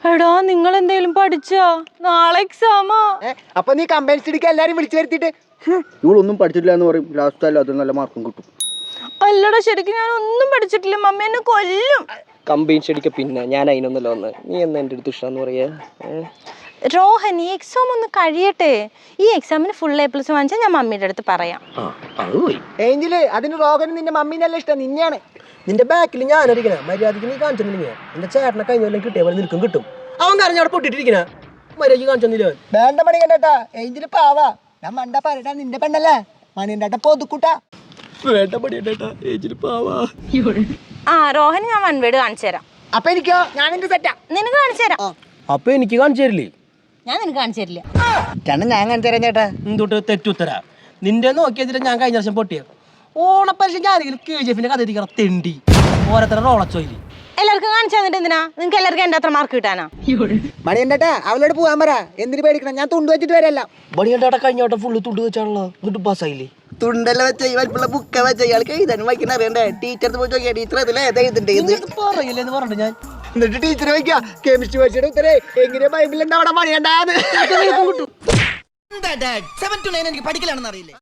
എടാ നിങ്ങൾ എന്തെങ്കിലും പഠിച്ചോ? നാളെ എക്സാമാ. അപ്പൊ നീ കമ്പൈൻ സ്റ്റഡിക്ക് എല്ലാരും വിളിച്ചു വരുത്തിട്ട് ഇവളൊന്നും പഠിച്ചിട്ടില്ല എന്ന് പറയും. ലാസ്റ്റ് അല്ല അത് നല്ല മാർക്കും കിട്ടും. അല്ലടാ ശരിക്കും ഞാൻ ഒന്നും പഠിച്ചിട്ടില്ല, മമ്മി എന്നെ കൊല്ലും. കമ്പൈൻ സ്റ്റഡിക്ക് പിന്നെ ഞാൻ അതിനൊന്നല്ല വന്ന്. നീ എന്നാ എൻ്റെ അടുത്ത് ഇഷ്ടമെന്ന് പറയാ? രോഹൻ, ഈ എക്സാം ഒന്ന് കഴിയട്ടെ. ഈ എക്സാമിന് ഫുൾ A+ വാങ്ങിച്ചാൽ ഞാൻ മമ്മിയുടെ അടുത്ത് പറയാം. ഏഞ്ചല് അതിന് റോഹന് നിന്റെ മമ്മീനല്ല ഇഷ്ടം, നിന്നെയാണ്. നിന്റെ ബാക്കിൽ ഞാനൊരിക്കണ മര്യാദക്ക് നീ കാണിച്ചിട്ടുണ്ടെങ്കിൽ എന്റെ ചേട്ടനെ കഴിഞ്ഞ കൊല്ലം കിട്ടിയ പോലെ നിൽക്കും കിട്ടും. അവൻ കാരണം അവിടെ പൊട്ടിട്ടിരിക്കണ മര്യാദക്ക് കാണിച്ചൊന്നില്ല. വേണ്ട മണി കണ്ടേട്ടാ, ഏഞ്ചല് പാവാ. ഞാൻ മണ്ട പറയട്ടാ, നിന്റെ പെണ്ണല്ലേ മണിയണ്ടാട്ട പോതുക്കൂട്ടാ. വേണ്ട പണിയേട്ടാ, ഏജിൽ പാവാ. ആ രോഹൻ, ഞാൻ 1 വേർഡ് കാണിച്ചു തരാം. അപ്പൊ എനിക്കോ? ഞാൻ എന്റെ സെറ്റാ. നിനക്ക് കാണിച്ചു തരാം. അപ്പൊ എനിക്ക് കാണിച്ചു തരില്ലേ? ഞാൻ നിനക്ക് കാണിച്ചു തരില്ല. ചേട്ടൻ ഞാൻ കാണിച്ചു തരാം ചേട്ടാ. എന്തൊട്ട് തെറ്റുത്തരാ നിന്റെ നോക്കിയതിട്ട് ഞാൻ കഴിഞ്ഞ വർഷം പൊട്ടിയ ഓണപ്പരീക്ഷയ്ക്ക് ആരെങ്കിലും KGF കഥ എത്തിക്കണം തെണ്ടി ഓരോരുത്തരുടെ റോളച്ചോയില്. എല്ലാവർക്കും കാണിച്ചു തന്നിട്ട് എന്തിനാ? നിങ്ങൾക്ക് എല്ലാവർക്കും എൻ്റെ അത്ര മാർക്ക് കിട്ടാനാ? മണിയണ്ടാട്ടാ അവളോട് പോകാൻ പറ. എന്തിനു പേടിക്കണം, ഞാൻ തുണ്ട് വെച്ചിട്ട് വരല്ല. ബണിയണ്ടാ കഴിഞ്ഞ വട്ടം ഫുള്ള് തുണ്ട് വെച്ചാണല്ലോ, എന്നിട്ട് പാസ്സായില്ലേ? തുണ്ടെല്ലാം വെച്ച വലിപ്പുള്ള ബുക്ക വെച്ച ഇയാൾക്ക് എഴുതാനും വായിക്കാൻ അറിയണ്ടേ? ടീച്ചർ പോയി ചോദിക്കാ, ടീച്ചർ അതിലെ ഏതാ എഴുതണ്ടേ? പറയില്ലേ എന്ന് പറഞ്ഞു ഞാൻ. എന്നിട്ട് ടീച്ചർ വയ്ക്കുക കെമിസ്ട്രി പഠിച്ചിട്ട് ഉത്തരേ എങ്ങനെയാ ബൈബിളിൽ അവിടെ മണിയണ്ടാന്ന്. എനിക്ക് പഠിക്കലാണെന്ന് അറിയില്ലേ?